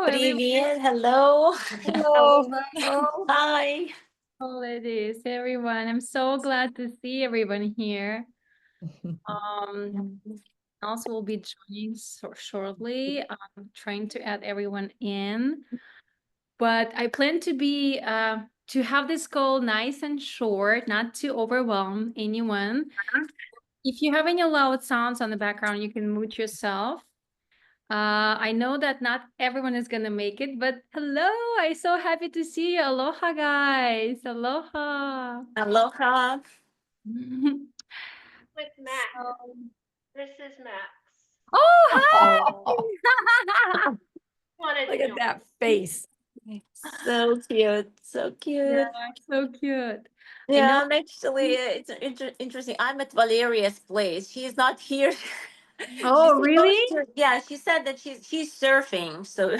everyone. Привет, hello. Hello, How- hello. Hi. How it is, everyone. I'm so glad to see everyone here. Also will be joining shortly. I'm trying to add everyone in, but I plan to have this call nice and short, not to overwhelm anyone. If you have any loud sounds on the background, you can mute yourself. I know that not everyone is gonna make it, but hello! I'm so happy to see you. Aloha, guys. Aloha. Aloha. With Max. So- This is Max. Oh, Oh, hi! Wanted look to at that face. So cute, so Yeah, cute. so cute. I know. Yeah, I'm actually, it's interesting. I'm at Valeria's place. She's not here. She's Oh, really? supposed to, yeah, she said that she's surfing. So,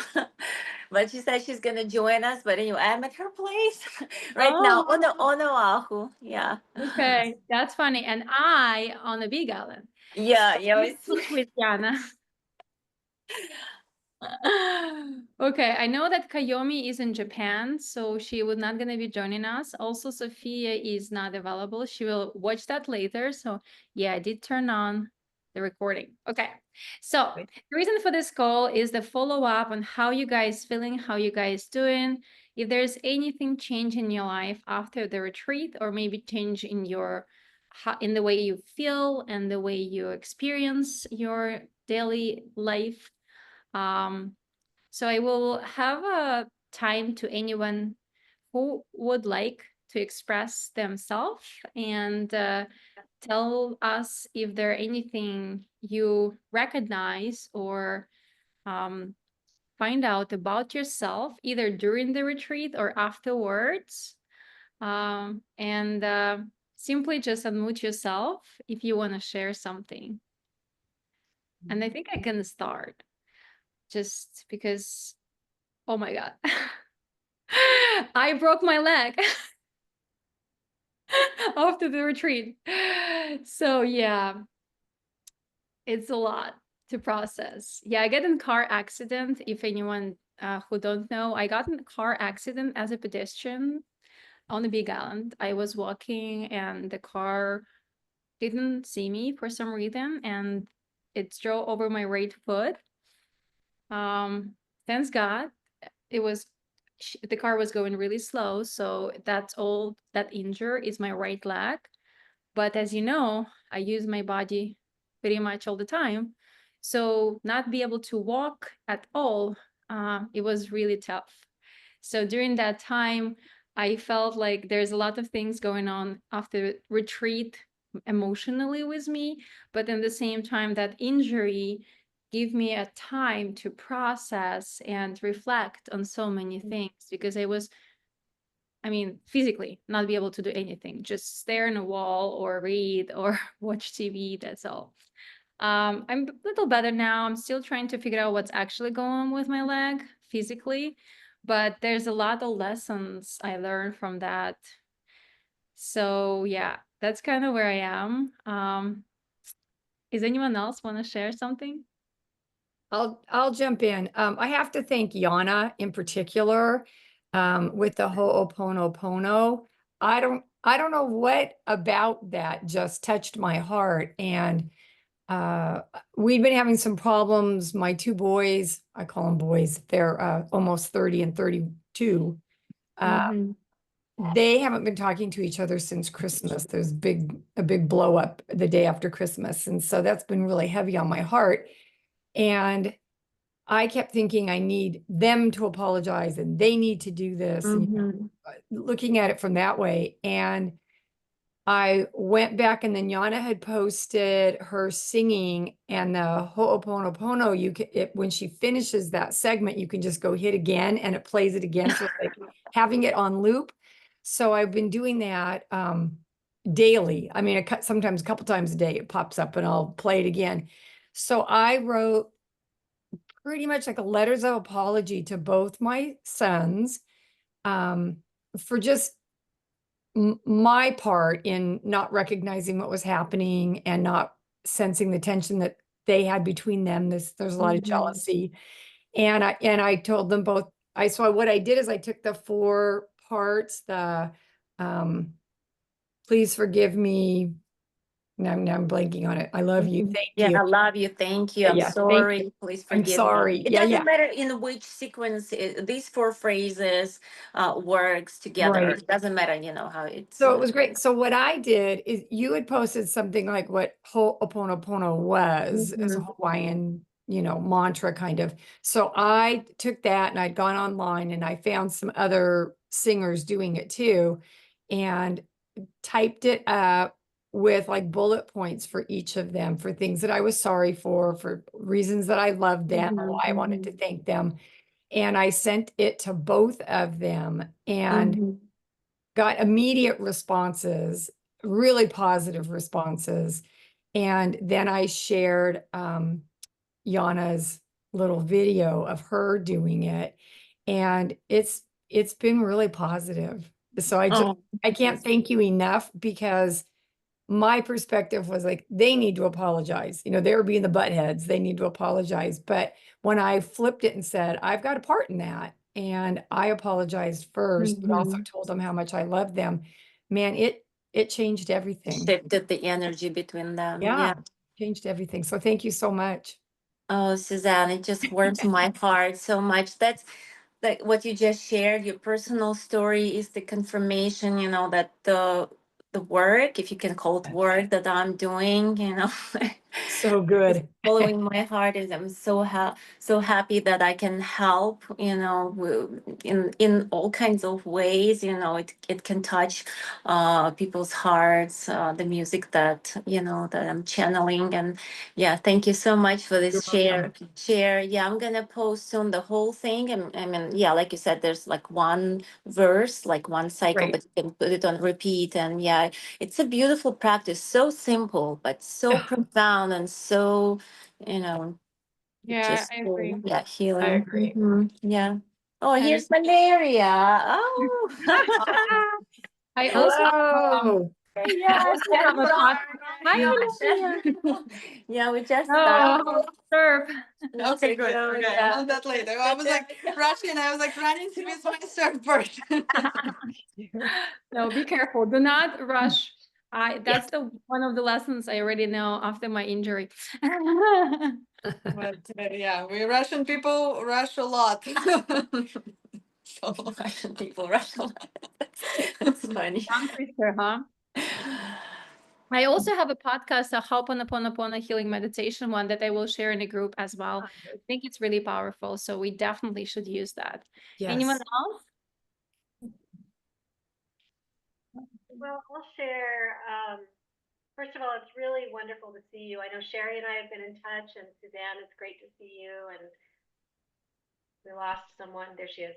but she said she's gonna join us. But anyway, I'm at her place right now Oh, on Oahu. Yeah. okay. That's funny. And I on a big island. Yeah, So yeah. I'm with Yana. Okay, I know that Kayomi is in Japan, so she would not gonna be joining us. Also, Sophia is not available. She will watch that later. So yeah, I did turn on the recording. Okay, so the reason for this call is the follow-up on how you guys feeling, how you guys doing, if there's anything change in your life after the retreat, or maybe change in your in the way you feel and the way you experience your daily life. So I will have a time to anyone who would like to express themselves and tell us if there anything you recognize or um, find out about yourself either during the retreat or afterwards. And simply just unmute yourself if you want to share something. And I think I can start just because, oh my God. I broke my leg after the retreat. So yeah, it's a lot to process. Yeah, I got in a car accident. If anyone who don't know, I got in a car accident as a pedestrian on the Big Island. I was walking and the car didn't see me for some reason and it drove over my right foot. Thanks God, it was the car was going really slow, so that's all that injure is my right leg. But as you know, I use my body pretty much all the time, so not be able to walk at all, it was really tough. So during that time, I felt like there's a lot of things going on after retreat emotionally with me, but in the same time, that injury give me a time to process and reflect on so many things because I mean, physically not be able to do anything, just stare in a wall or read or watch TV. That's all. I'm a little better now. I'm still trying to figure out what's actually going on with my leg physically, but there's a lot of lessons I learned from that. So yeah, that's kind of where I am. Is anyone else want to share something? I'll jump in. I have to thank Yana in particular with the Ho'oponopono. I don't know what about that just touched my heart. And we've been having some problems. My two boys, I call them boys, they're almost 30 and 32. Mhm. They haven't been talking to each other since Christmas. There's a big blow up the day after Christmas. And so that's been really heavy on my heart. And I kept thinking I need them to apologize and they need to do this, and Mhm. looking at it from that way. And I went back and then Yana had posted her singing and the Ho'oponopono. When she finishes that segment, you can just go hit again and it plays it again. So it's like having it on loop. So I've been doing that daily. I mean, sometimes a couple times a day it pops up and I'll play it again. So I wrote pretty much like a letters of apology to both my sons for just my part in not recognizing what was happening and not sensing the tension that they had between them. There's a lot of Mhm. jealousy. And I told them both, so what I did is I took the 4 parts, um, please forgive me. Now I'm blanking on it. I love you. Mhm. Thank Yeah, you. I love you. Thank you. I'm Yeah, thank you. sorry. Please I'm forgive me. sorry. It Yeah, doesn't yeah. matter in which sequence these 4 phrases works together. Right. It doesn't matter, you know, how it's. So it was great. So what I did is you had posted something like what Ho'oponopono was as a Mhm. Hawaiian, mantra kind of. So I took that and I'd gone online and I found some other singers doing it too and typed it up with like bullet points for each of them for things that I was sorry for reasons that I loved them or Mhm, why I wanted to thank them. And I sent it to both of them and mhm. got immediate responses, really positive responses. And then I shared Yana's little video of her doing it. And it's been really positive. So Oh, I can't thank you enough because my perspective was like, they need to apologize. They were being the butt heads. They need to apologize. But when I flipped it and said, I've got a part in that, and I apologized first, but also mhm. told them how much I love them, man, it changed everything. Shifted the energy between them. Yeah, Yeah. changed everything. So thank you so much. Oh, Suzanne, it just warms my heart so much. That's like what you just shared. Your personal story is the confirmation, you know, that the work, if you can call it work that I'm doing, you know, So is good. following my heart. Is I'm so happy that I can help, you know, in all kinds of ways. You know, it can touch people's hearts. The music that that I'm channeling, and yeah, thank you so much for You're this welcome. share. Yeah, I'm gonna post soon the whole thing. I mean, yeah, like you said, there's like one verse, like one cycle, Right. but you can put it on repeat. And yeah, it's a beautiful practice, so simple, but so profound and so, you know, Yeah, just I agree. yeah, I healing. agree. Yeah. Oh, And here's Valeria. Oh, I also um Hello. I yes, also yes. have a pod. Hi, Valeria. Yeah, we just Oh, started. surf. Okay, good. So, Okay, yeah. I'll do that later. I was like rushing. I was like running to with my surfboard. No, be careful. Do not rush. Yeah. That's the one of the lessons I already know after my injury. But yeah, we Russian people rush a lot. So, Russian people, Russian. That's funny. Tongue twister, huh? I also have a podcast, a Ho'oponopono healing meditation one that I will share in a group as well. I think it's really powerful, so we definitely should use that. Anyone Yes. else? Well, I'll share. First of all, it's really wonderful to see you. I know Sherry and I have been in touch, and Suzanne, it's great to see you. And we lost someone. There she is.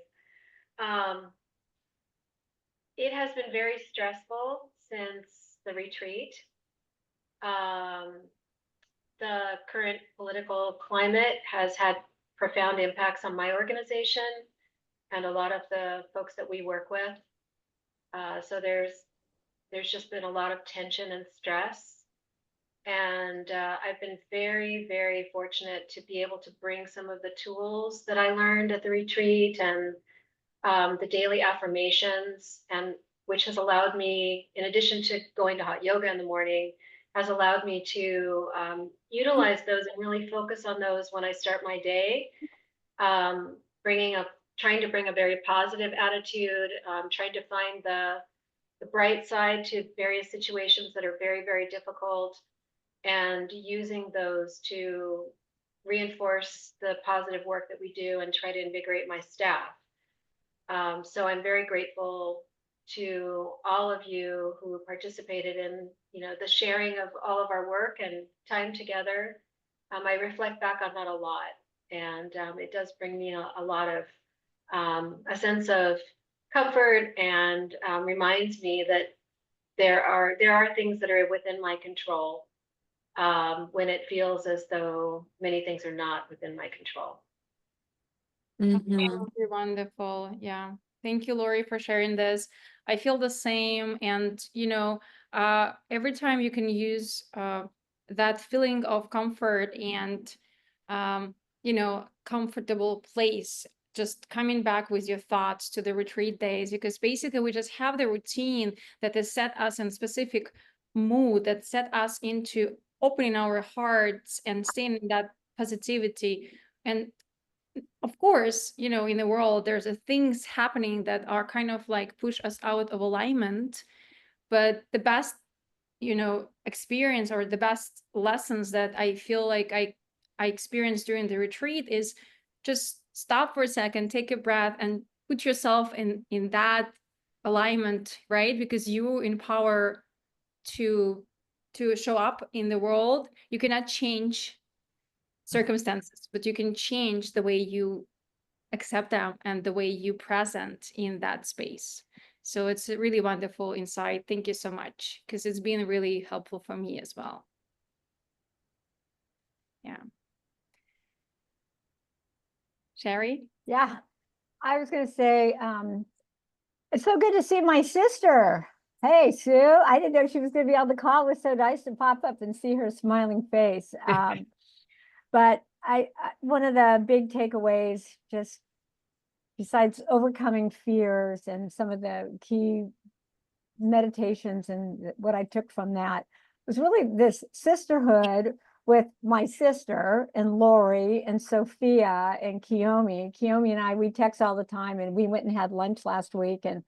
Um, it has been very stressful since the retreat. Um, the current political climate has had profound impacts on my organization and a lot of the folks that we work with. So there's just been a lot of tension and stress. And I've been very, very fortunate to be able to bring some of the tools that I learned at the retreat and the daily affirmations, and which has allowed me, in addition to going to hot yoga in the morning, has allowed me to utilize those and really focus on those when I start my day. Um, trying to bring a very positive attitude, trying to find the bright side to various situations that are very, very difficult, and using those to reinforce the positive work that we do and try to invigorate my staff. So I'm very grateful to all of you who participated in, the sharing of all of our work and time together. I reflect back on that a lot, and it does bring me a lot of a sense of comfort, and reminds me that there are things that are within my control, when it feels as though many things are not within my control. Mhm. You're wonderful. Yeah. Thank you, Lori, for sharing this. I feel the same. And, every time you can use that feeling of comfort and comfortable place, just coming back with your thoughts to the retreat days, because basically we just have the routine that has set us in specific mood, that set us into opening our hearts and staying in that positivity. And of course, in the world, there's things happening that are kind of like push us out of alignment. But the best, experience, or the best lessons that I feel like I experienced during the retreat is just stop for a second, take a breath, and put yourself in that alignment, right? Because you empower to show up in the world. You cannot change circumstances, but you can change the way you accept them and the way you present in that space. So it's a really wonderful insight. Thank you so much, because it's been really helpful for me as well. Yeah. Sherry? Yeah, I was going to say, it's so good to see my sister. Hey, Sue, I didn't know she was going to be on the call. It was so nice to pop up and see her smiling face. But one of the big takeaways, just besides overcoming fears and some of the key meditations and what I took from that, was really this sisterhood with my sister and Lori and Sophia and Kiyomi. Kiyomi and I, we text all the time, and we went and had lunch last week, and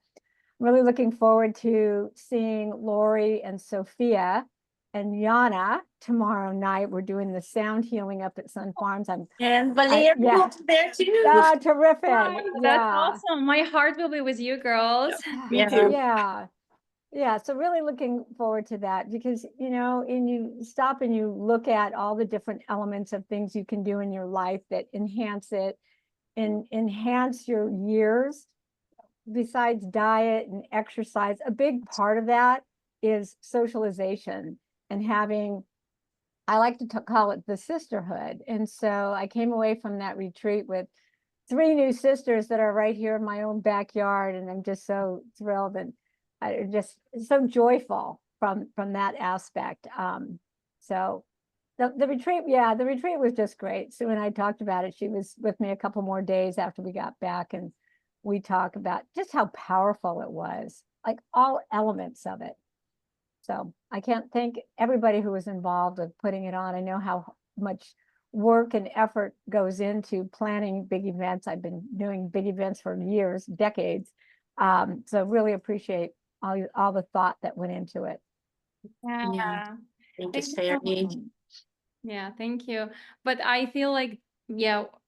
I'm really looking forward to seeing Lori and Sophia and Yana tomorrow night. We're doing the sound healing up at Sun Farms. And Valeria yeah. there too. Yeah, terrific. Right, that's Yeah. awesome. My heart will be with you girls. Me Yeah. too. Yeah. Yeah. So really looking forward to that, because, and you stop and you look at all the different elements of things you can do in your life that enhance it and enhance your years. Besides diet and exercise, a big part of that is socialization and having, I like to call it the sisterhood. And so I came away from that retreat with 3 new sisters that are right here in my own backyard, and I'm just so thrilled and just so joyful from that aspect. So the retreat, the retreat was just great. Sue and I talked about it. She was with me a couple more days after we got back, and we talked about just how powerful it was, like all elements of it. So I can't thank everybody who was involved with putting it on. I know how much work and effort goes into planning big events. I've been doing big events for years, decades. So really appreciate all the thought that went into it. Yeah. Thank you, Thank you so Sherry. much. Yeah, thank you. But I feel like,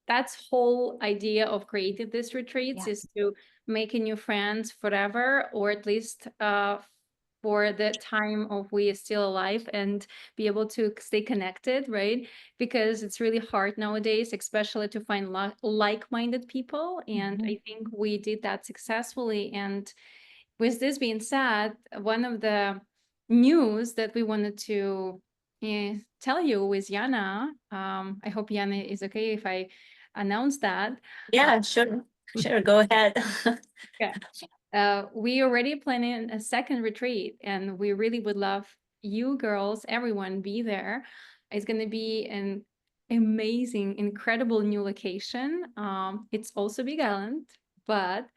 that's whole idea of creating these retreats Yeah. is to making new friends forever, or at least for the time of we are still alive, and be able to stay connected, right? Because it's really hard nowadays, especially to find like-minded people. And I think we did that successfully. And with this being said, one of the news that we wanted to tell you with Yana, I hope Yana is okay if I announce that. Yeah, sure. Sure, go ahead. Yeah. We already planning a second retreat, and we really would love you girls, everyone, be there. It's going to be an amazing, incredible new location. It's also Big Island, but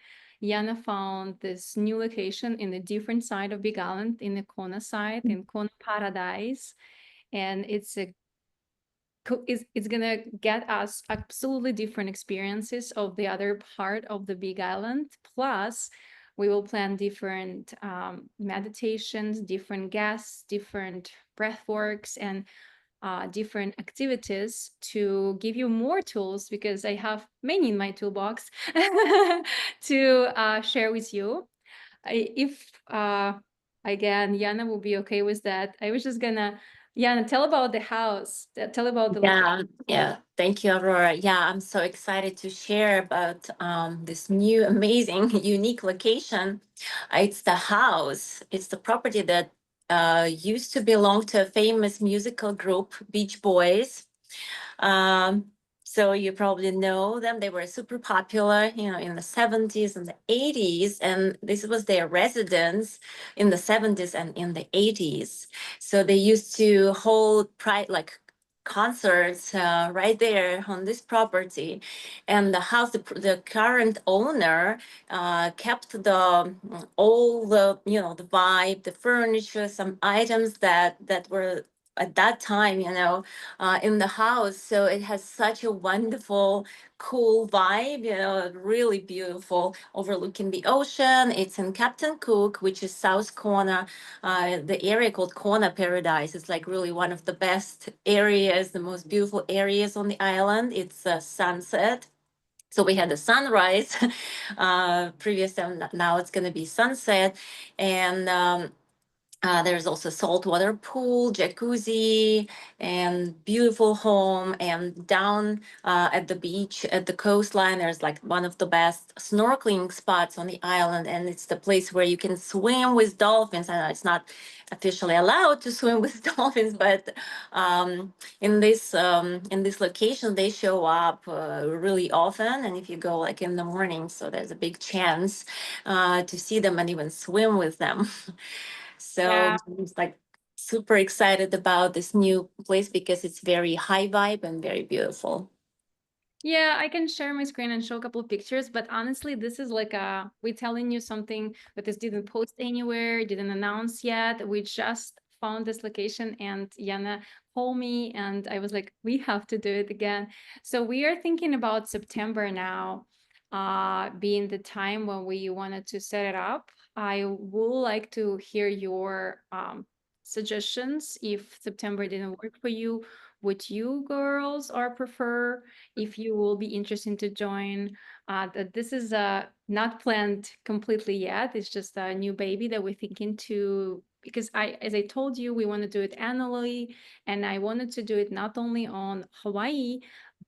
Yana found this new location in a different side of Big Island, in the Kona side, in Kona Paradise, and it's gonna get us absolutely different experiences of the other part of the Big Island. Plus, we will plan different meditations, different guests, different breath works, and different activities to give you more tools, because I have many in my toolbox to share with you. If again, Yana will be okay with that, I was just gonna, Yana, tell about the house, tell about the location. Yeah. Thank you, Aurora. Yeah, I'm so excited to share about this new, amazing, unique location. It's the house. It's the property that used to belong to a famous musical group, Beach Boys. Um, so you probably know them. They were super popular, in the 70s and the 80s, and this was their residence in the 70s and in the 80s. So they used to hold concerts right there on this property. And the house, the current owner kept the all the, you know, the vibe, the furniture, some items that were at that time, you know, in the house. So it has such a wonderful, cool vibe, you know, really beautiful, overlooking the ocean. It's in Captain Cook, which is South Corner, the area called Corner Paradise. It's like really one of the best areas, the most beautiful areas on the island. It's sunset. So we had the sunrise previous, and now it's going to be sunset. And there's also saltwater pool, jacuzzi, and beautiful home. And down at the beach, at the coastline, there's like one of the best snorkeling spots on the island. And it's the place where you can swim with dolphins. I know it's not officially allowed to swim with dolphins, but in this location, they show up really often. And if you go like in the morning, so there's a big chance to see them and even swim with them. So Yeah. I'm just like super excited about this new place because it's very high vibe and very beautiful. Yeah, I can share my screen and show a couple of pictures, but honestly, this is like we're telling you something that this didn't post anywhere, didn't announce yet. We just found this location and Yana called me and I was like, we have to do it again. So we are thinking about September now, being the time when we wanted to set it up. I would like to hear your suggestions if September didn't work for you, what you girls are prefer, if you will be interested to join. This is not planned completely yet. It's just a new baby that we're thinking to, because as I told you, we want to do it annually, and I wanted to do it not only on Hawaii,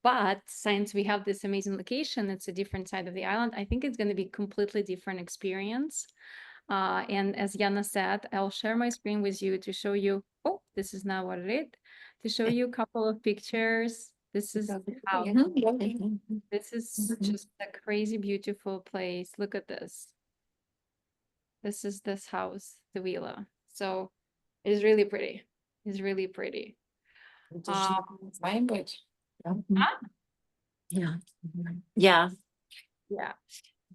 but since we have this amazing location, it's a different side of the island. I think it's going to be completely different experience. And as Yana said, I'll share my screen with you to show you. Oh, this is not what it is. To show you a couple of pictures. This is how. This is just a crazy beautiful place. Look at this. This is this house, the villa. So it's really pretty. It's really pretty. Huh? Yeah. Yeah.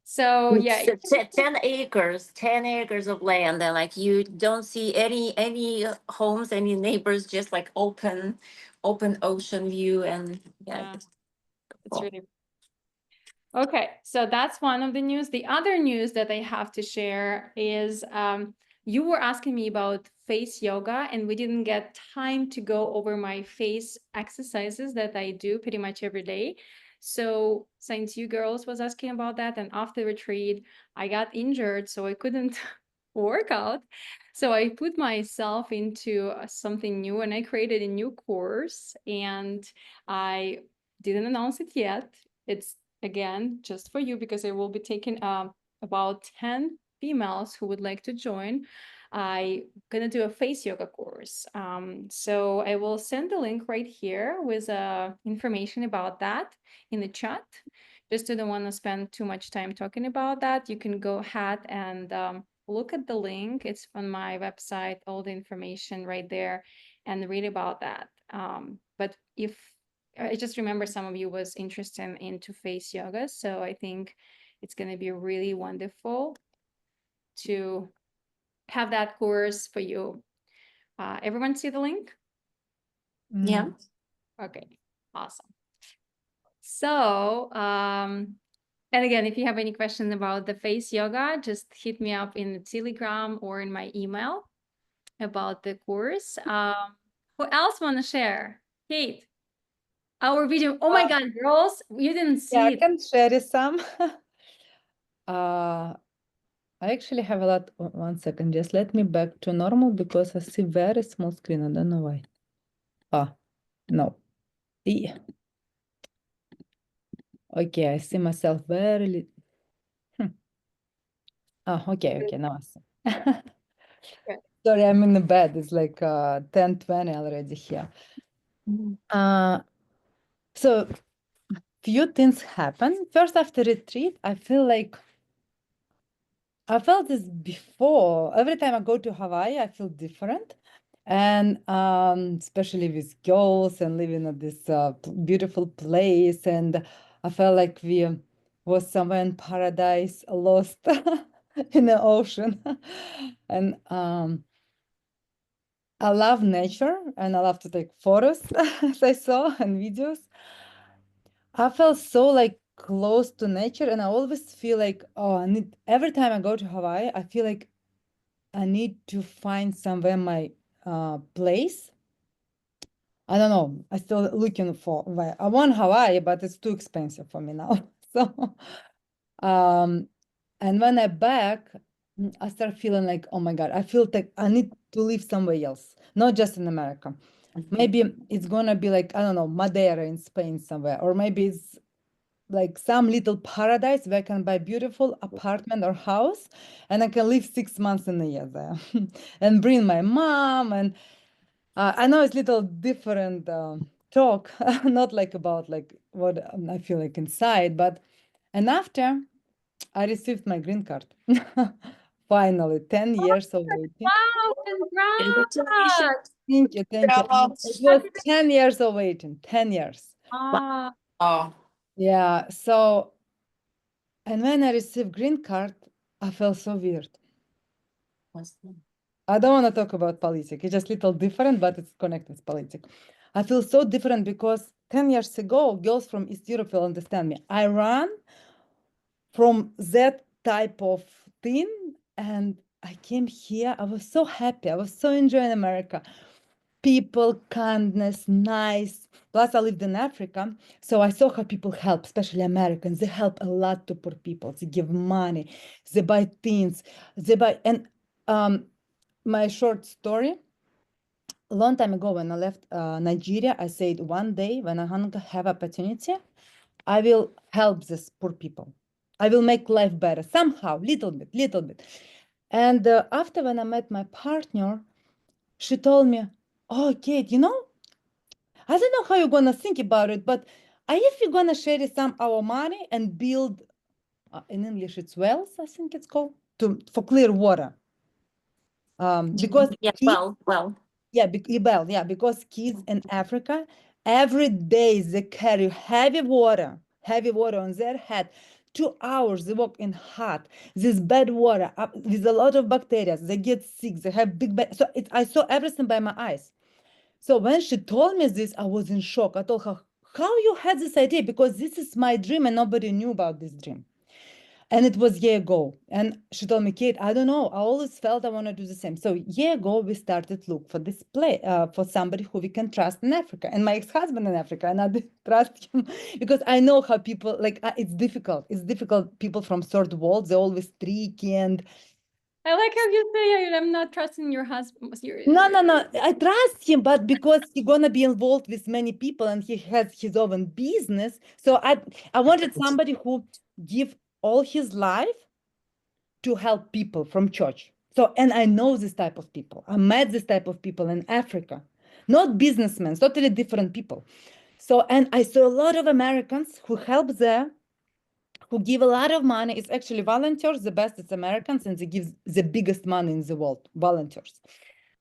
So yeah, It's 10 acres of land, and like you don't see any homes, any neighbors, just like open ocean view. And yeah, it's really okay. So that's one of the news. The other news that I have to share is you were asking me about face yoga, and we didn't get time to go over my face exercises that I do pretty much every day. So since you girls was asking about that, and after the retreat, I got injured, so I couldn't work out. So I put myself into something new, and I created a new course, and I didn't announce it yet. It's again just for you because I will be taking about 10 females who would like to join. I'm gonna do a face yoga course. So I will send the link right here with information about that in the chat. Just didn't want to spend too much time talking about that. You can go ahead and look at the link. It's on my website, all the information right there, and read about that. But if I just remember some of you was interested into face yoga, so I think it's going to be really wonderful to have that course for you. Everyone see the link? yeah. Okay, awesome. So, and again, if you have any questions about the face yoga, just hit me up in the Telegram or in my email about the course. Who else want to share? Kate, our video. Oh my God, girls, you didn't Yeah, see I it. can share some. I actually have a lot. 1 second, just let me back to normal because I see very small screen. I don't know why. No. Yeah. Okay, I see myself very okay, now I see. Okay. Sorry, I'm in the bed. It's like 10:20 already here. So few things happen. First, after retreat, I felt this before. Every time I go to Hawaii, I feel different. And especially with girls and living at this beautiful place. And I felt like we was somewhere in paradise, lost in the ocean. And I love nature and I love to take photos, as I saw and videos. I felt so like close to nature, and I always feel like, oh, I need, every time I go to Hawaii, I feel like I need to find somewhere my place. I don't know. I still looking for where I want Hawaii, but it's too expensive for me now. So, um, and when I back, I start feeling like, oh my God, I feel like I need to live somewhere else, not just in America. Maybe it's gonna be like, I don't know, Madeira in Spain somewhere, or maybe it's like some little paradise where I can buy beautiful apartment or house, and I can live 6 months in a year there, and bring my mom. And I know it's little different talk, not like about like what I feel like inside, but and after I received my green card, finally, 10 years of waiting. Wow, congrats! Thank you, thank you. It was 10 years of waiting, 10 years. Ah, Oh, Yeah, so, and when I received green card, I felt so weird. I don't want to talk about politics. It's just little different, but it's connected to politics. I feel so different because 10 years ago, girls from East Europe will understand me. I ran from that type of thing, and I came here. I was so happy. I was so enjoying America. People, kindness, nice. Plus, I lived in Africa, so I saw how people help, especially Americans. They help a lot to poor people. They give money, they buy things, they buy. And my short story. A long time ago, when I left Nigeria, I said one day when I have opportunity, I will help these poor people. I will make life better somehow, little bit, little bit. And after when I met my partner, she told me, "Oh, Kate, you know, I don't know how you're gonna think about it, but if you're gonna share some our money and build, in English it's wells, I think it's called, for clear water, because yeah, kids, well. yeah, because kids in Africa every day they carry heavy water on their head. 2 hours they walk in hot, this bad water with a lot of bacteria. They get sick. They have big bad. So I saw everything by my eyes. So when she told me this, I was in shock. I told her, how you had this idea? Because this is my dream and nobody knew about this dream. And it was year ago. And she told me, Kate, I don't know. I always felt I want to do the same. So year ago, we started look for this play, for somebody who we can trust in Africa. And my ex-husband in Africa, and I didn't trust him because I know how people, like, it's difficult. It's difficult. People from third world, they're always tricky and I like how you say I'm not trusting your husband. no. I trust him, but because he's gonna be involved with many people and he has his own business. So I wanted somebody who give all his life to help people from church. So, and I know this type of people. I met this type of people in Africa, not businessmen, totally different people. So, and I saw a lot of Americans who help there, who give a lot of money. It's actually volunteers, the best it's Americans, and they give the biggest money in the world, volunteers.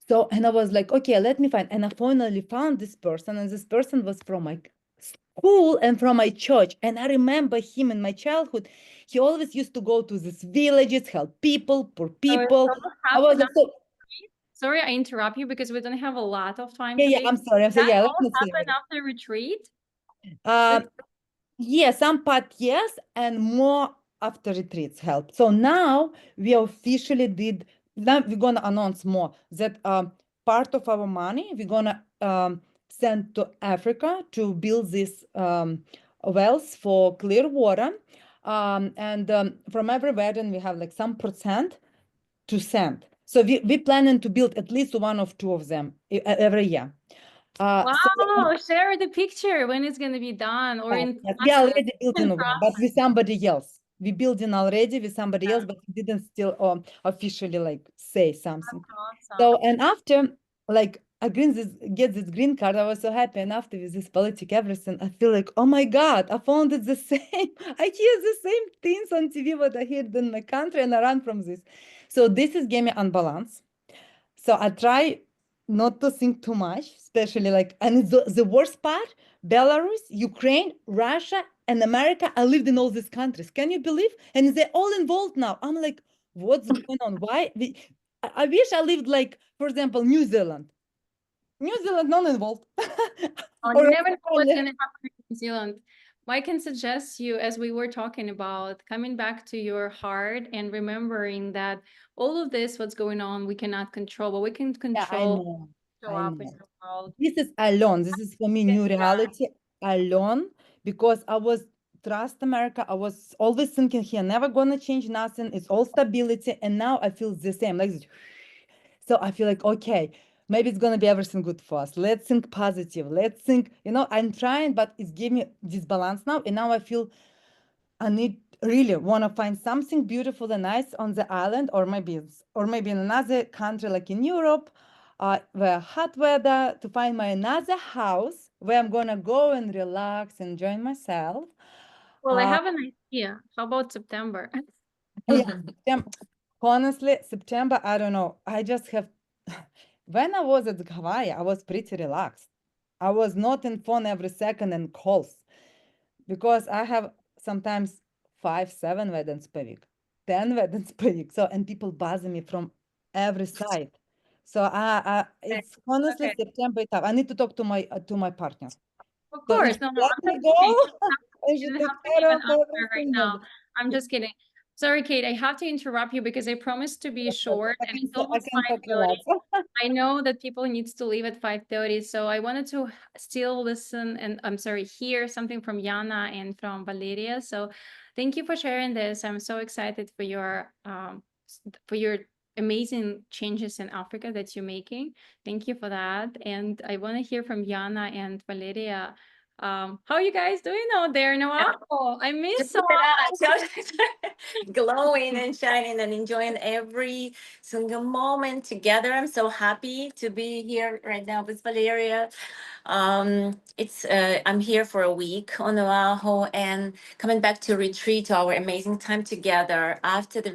So, and I was like, okay, let me find. And I finally found this person, and this person was from my school and from my church. And I remember him in my childhood. He always used to go to these villages, help people, poor people. I was like, so, Sorry, I interrupt you because we don't have a lot of time yeah, today. I'm sorry. That Yeah, let all me say happened it. after retreat? Yeah, some part yes, and more after retreats help. So now we officially did. Now we're gonna announce more that part of our money we're gonna send to Africa to build these wells for clear water, and from every wedding we have like some percent to send. So we planning to build at least one or two of them every year. Wow, So share the picture when it's gonna be done or in yes, we already building in one, but with somebody else. We building already with somebody else, but we didn't still officially like say something. awesome. So and after like I get this green card, I was so happy. And after with this politic everything, I feel like, oh my God, I found it the same. I hear the same things on TV what I heard in my country, and I run from this. So this is gave me unbalance. So I try not to think too much, especially like, and it's the worst part, Belarus, Ukraine, Russia, and America. I lived in all these countries. Can you believe? And they're all involved now. I'm like, what's going on? Why? I wish I lived like, for example, New Zealand. New Zealand, not involved. Oh, Or you never know what's Australia. going to happen in New Zealand. I can suggest you, as we were talking about, coming back to your heart and remembering that all of this, what's going on, we cannot control, but we can Yeah, I control know. show I up in know. the world. This is alone. This is for me new Yeah. reality alone because I was trust America. I was always thinking here, never gonna change nothing. It's all stability. And now I feel the same. Like this. So I feel like, okay, maybe it's gonna be everything good for us. Let's think positive. Let's think, I'm trying, but it's giving me this balance now. And now I feel I need really want to find something beautiful and nice on the island, or maybe in another country like in Europe, where hot weather, to find my another house where I'm gonna go and relax, enjoy myself. Well, I Uh, have an idea. How about September? yeah, honestly, September, I don't know. I just have. When I was at Hawaii, I was pretty relaxed. I was not in phone every second and calls. Because I have sometimes 5, 7 weddings per week, 10 weddings per week. So, and people bother me from every side. So, Okay. it's honestly Okay. September is tough. I need to talk to my partner. Of So if course. you No, let I'm me not go, kidding. I You should don't take have to care even of answer right everything. now. I'm just kidding. Sorry, Kate, I have to interrupt you because I promised to be short and it's I almost can talk a 5:30. lot. I know that people needs to leave at 5:30, so I wanted to still listen and I'm sorry, hear something from Yana and from Valeria. So thank you for sharing this. I'm so excited for your amazing changes in Africa that you're making. Thank you for that. And I want to hear from Yana and Valeria. How are you guys doing out there? No, I miss Just look at us, glowing and shining and enjoying every single moment together. I'm so happy to be here right now with Valeria. It's I'm here for a week on Oahu and coming back to retreat, to our amazing time together. After the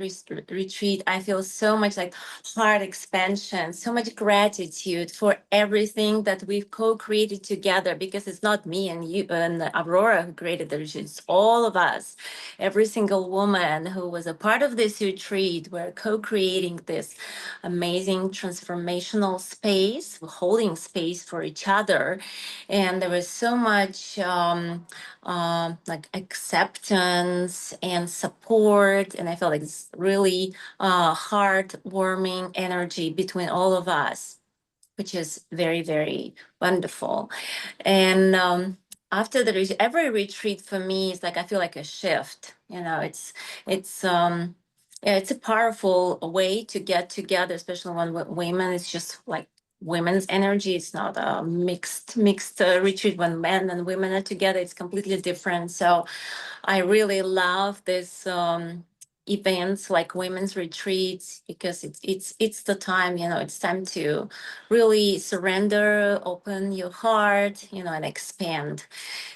retreat, I feel so much like heart expansion, so much gratitude for everything that we've co-created together, because it's not me and you and Aurora who created the retreat, it's all of us. Every single woman who was a part of this retreat, we're co-creating this amazing transformational space, holding space for each other. And there was so much like acceptance and support. And I felt like it's really heartwarming energy between all of us, which is very, very wonderful. And after every retreat for me is like I feel like a shift. It's yeah, it's a powerful way to get together, especially when women. It's just like women's energy. It's not a mixed retreat when men and women are together. It's completely different. So I really love this events like women's retreats, because it's the time, it's time to really surrender, open your heart, and expand.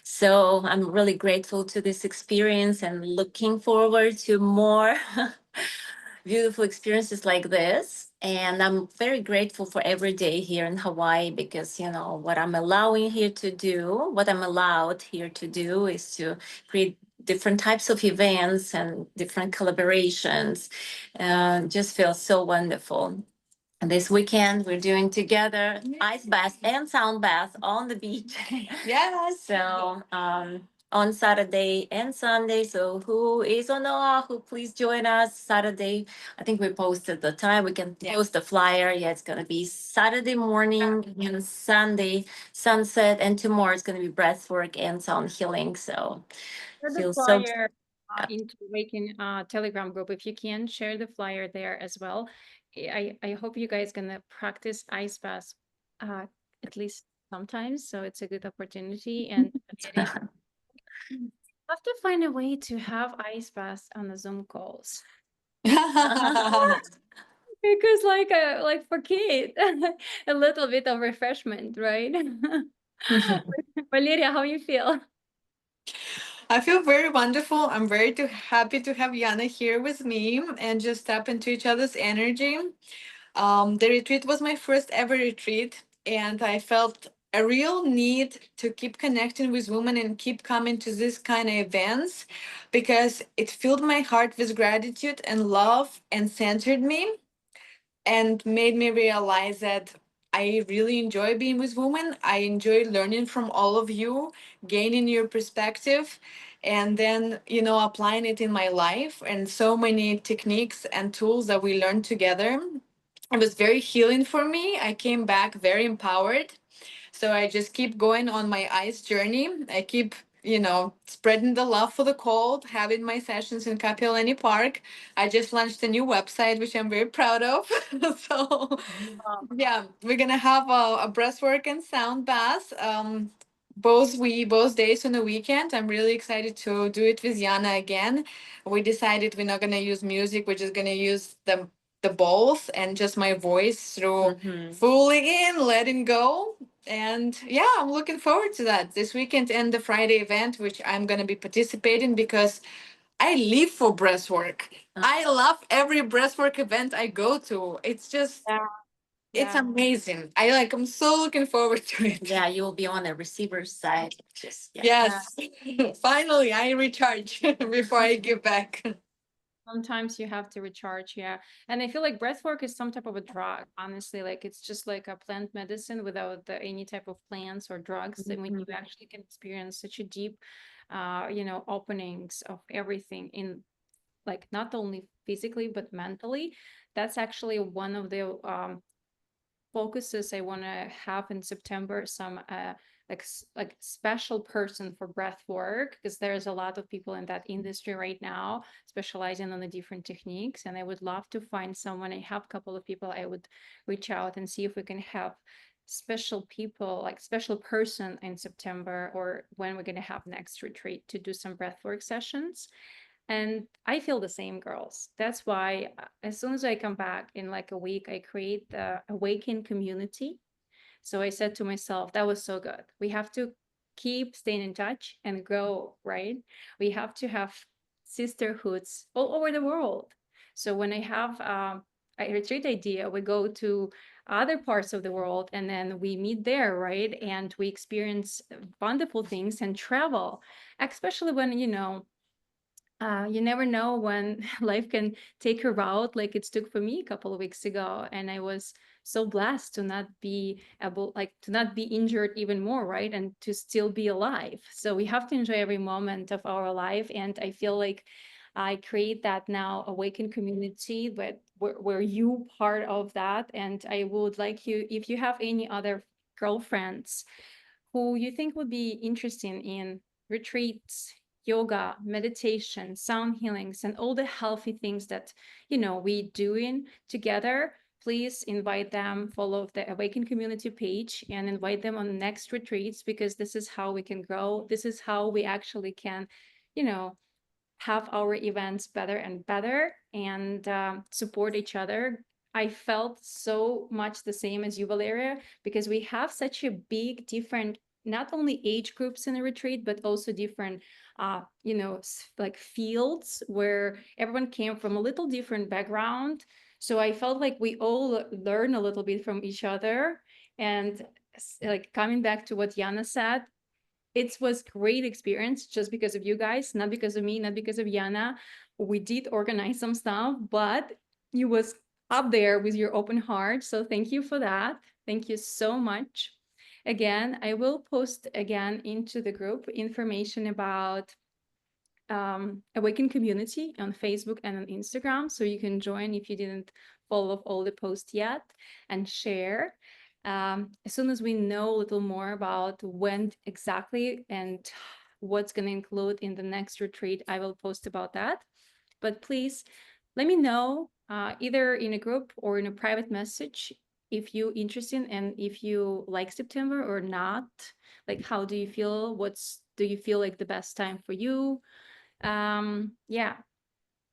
So I'm really grateful to this experience and looking forward to more beautiful experiences like this. And I'm very grateful for every day here in Hawaii, because, what I'm allowing here to do, what I'm allowed here to do is to create different types of events and different collaborations. Just feels so wonderful. And this weekend, we're doing together ice bath and sound bath on the beach. Yes. So on Saturday and Sunday. So who is on Oahu, please join us Saturday. I think we posted the time. We can post the flyer. Yeah, it's going to be Saturday morning and Sunday sunset. And tomorrow it's going to be breathwork and sound healing. So Share the feel so flyer into Awaken Telegram group. If you can, share the flyer there as well. I hope you guys gonna practice ice baths at least sometimes. So it's a good opportunity. And I have to find a way to have ice baths on the Zoom calls. Because like for Kate, a little bit of refreshment, right? Valeria, how you feel? I feel very wonderful. I'm happy to have Yana here with me and just tap into each other's energy. The retreat was my first ever retreat, and I felt a real need to keep connecting with women and keep coming to this kind of events because it filled my heart with gratitude and love and centered me and made me realize that I really enjoy being with women. I enjoy learning from all of you, gaining your perspective, and then, applying it in my life and so many techniques and tools that we learned together. It was very healing for me. I came back very empowered. So I just keep going on my ice journey. I keep, spreading the love for the cold, having my sessions in Kapilani Park. I just launched a new website, which I'm very proud of. So, yeah, we're gonna have a breathwork and sound bath. Both days on the weekend. I'm really excited to do it with Yana again. We decided we're not gonna use music. We're just gonna use the both and just my voice through fully in, letting go. And yeah, I'm looking forward to that this weekend and the Friday event, which I'm going to be participating because I live for breathwork. I love every breathwork event I go to. It's just, Yeah. it's Yeah. amazing. I'm so looking forward to it. Yeah, you will be on the receiver's side. Just yeah. Yes. Finally, I recharge before I give back. Sometimes you have to recharge, yeah. And I feel like breath work is some type of a drug, honestly. Like it's just like a plant medicine without any type of plants or drugs. And when you actually can experience such a deep, openings of everything in like not only physically but mentally, that's actually one of the focuses I want to have in September. Some like special person for breath work because there's a lot of people in that industry right now specializing on the different techniques, and I would love to find someone. I have a couple of people I would reach out and see if we can have special people, like special person in September or when we're going to have next retreat to do some breathwork sessions. And I feel the same, girls. That's why as soon as I come back in like a week, I create the Awaken community. So I said to myself, that was so good. We have to keep staying in touch and grow, right? We have to have sisterhoods all over the world. So when I have a retreat idea, we go to other parts of the world and then we meet there, right? And we experience wonderful things and travel, especially when, you never know when life can take a route like it took for me a couple of weeks ago. And I was so blessed to not be able, like, to not be injured even more, right? And to still be alive. So we have to enjoy every moment of our life. And I feel like I create that now Awaken community, but where you part of that. And I would like you, if you have any other girlfriends who you think would be interesting in retreats, yoga, meditation, sound healings, and all the healthy things that we doing together, please invite them, follow the Awaken community page and invite them on the next retreats, because this is how we can grow. This is how we actually can, you know, have our events better and better and support each other. I felt so much the same as you, Valeria, because we have such a big different, not only age groups in the retreat, but also different, like fields where everyone came from a little different background. So I felt like we all learn a little bit from each other. And like coming back to what Yana said, it was great experience just because of you guys, not because of me, not because of Yana. We did organize some stuff, but you was up there with your open heart. So thank you for that. Thank you so much. Again, I will post again into the group information about Awaken community on Facebook and on Instagram. So you can join if you didn't follow all the posts yet and share. As soon as we know a little more about when exactly and what's going to include in the next retreat, I will post about that. But please let me know either in a group or in a private message if you're interested and if you like September or not. Like, how do you feel? Do you feel like the best time for you? Yeah,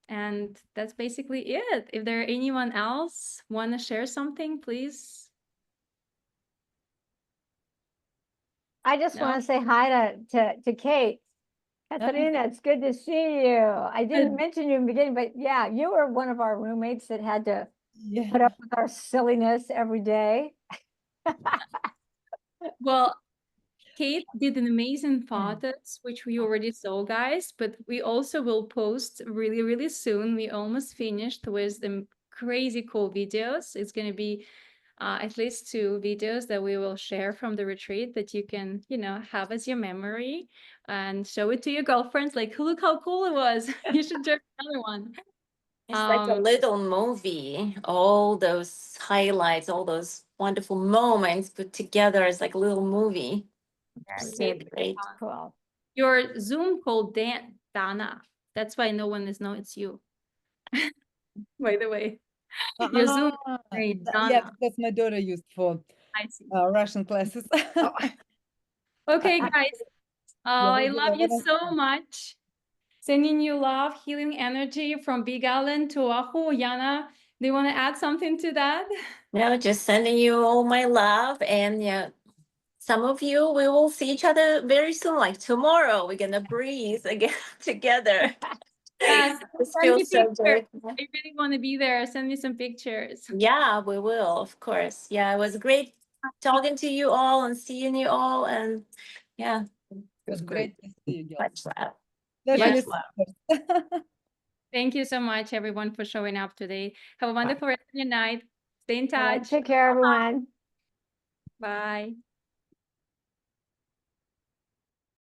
and that's basically it. If there anyone else want to share something, please. I just No? want to say hi to Kate. Katarina, it's good to see you. I didn't mention you in the beginning, but yeah, you were one of our roommates that had to Yeah. put up with our silliness every day. Well, Kate did an amazing photos, which we already saw, guys, but we also will post really, really soon. We almost finished with the crazy cool videos. It's going to be at least 2 videos that we will share from the retreat that you can, have as your memory and show it to your girlfriends. Like, look how cool it was. You should join another one. It's like a little movie. All those highlights, all those wonderful moments put together is like a little movie. So great. Cool. Your Zoom called Dana. That's why no one is know it's you. By the way, your Zoom name Yeah, Dana. that's my daughter used for I see. Russian classes. Okay, guys. I love you so much. Sending you love, healing energy from Big Island to Oahu. Yana, do you want to add something to that? No, just sending you all my love, and yeah, some of you we will see each other very soon. Like tomorrow, we're gonna breathe again together. Yes, This send me feels so pictures. good. I really want to be there. Send me some pictures. Yeah, we will, of course. Yeah, it was great talking to you all and seeing you all, and yeah, It was great to see you, girls. much love. Yes. Especially Thank you so much, everyone, for showing up today. Have a wonderful rest of your night. Stay in All right, touch. take care, everyone. Bye.